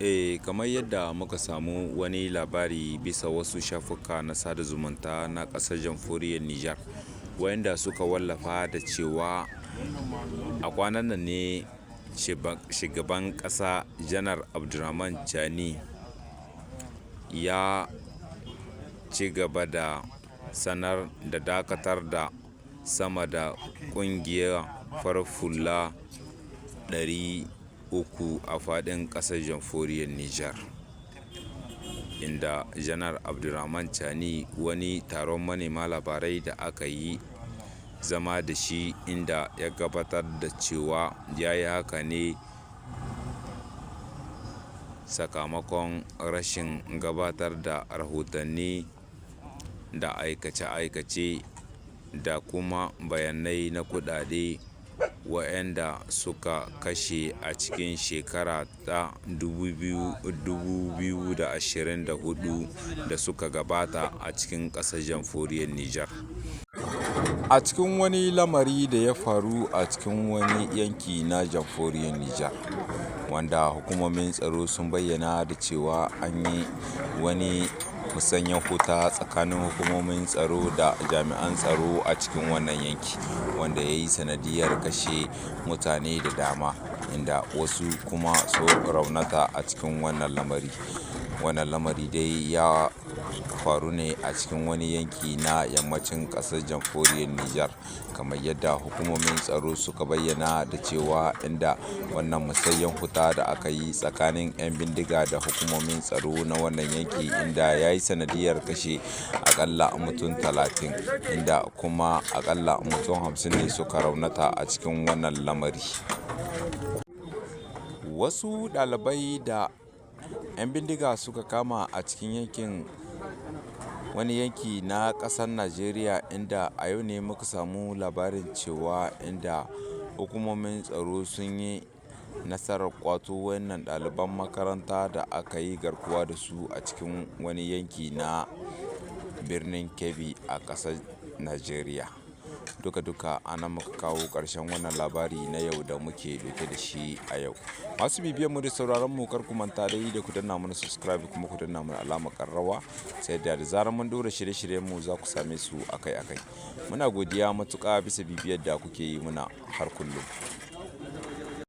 Kamar yadda muka samu wani labari bisa wasu shafuka na sada zumunta na ƙasar jamhuriyar Nijar, wayanda suka wallafa da cewa a kwanan nan ne shugaban ƙasa Janar Abdurrahman Chani ya ci gaba da sanar da dakatar da sama da ƙungiyar farar hula 300 a faɗin ƙasar jamhuriyar Nijar, inda Janar Abdurrahman Chani wani taron manema labarai da aka yi zama da shi, inda ya gabatar da cewa ya yi haka ne sakamakon rashin gabatar da rahotanni da aikace-aikace da kuma bayanai na kuɗaɗe waɗanda suka kashe a cikin shekara ta 2024 da suka gabata a cikin ƙasar jamhuriyar Nijar. A cikin wani lamari da ya faru a cikin wani yanki na jamhuriyar Nijar, wanda hukumomin tsaro sun bayyana da cewa an yi wani musanyen wuta tsakanin hukumomin tsaro da jami'an tsaro a cikin wannan yanki, wanda ya yi sanadiyar kashe mutane da dama, inda wasu kuma su raunata a cikin wannan lamari. Wannan lamari dai ya faru ne a cikin wani yanki na yammacin ƙasar jamhuriyar Nijar, kamar yadda hukumomin tsaro suka bayyana da cewa, inda wannan musanyen wuta da aka yi tsakanin 'yan bindiga da hukumomin tsaro na wannan yanki, inda ya yi sanadiyar kashe akalla mutum 30, inda kuma akalla mutum 50 ne suka raunata a cikin wannan lamari. Wasu ɗalibai da 'yan bindiga suka kama a cikin wani yanki na ƙasar Najeriya, inda a yau ne muka samu labarin cewa inda hukumomin tsaro sun yi nasarar ƙwato wannan ɗaliban makaranta da aka yi garkuwa da su a cikin wani yanki na birnin Kebbi a ƙasar Najeriya. Duka ana muka kawo ƙarshen wannan labari na yau da muke dauke da shi a yau. Masu bibiyan mu da sauraron mu, kar ku manta dai da ku danna mana subscribe kuma ku danna mana alamar ƙararrawa, sai da zarar mun ɗora shirye-shiryen mu za ku same su akai-akai. Muna godiya matuƙa bisa bibiyar da kuke yi muna har kullum.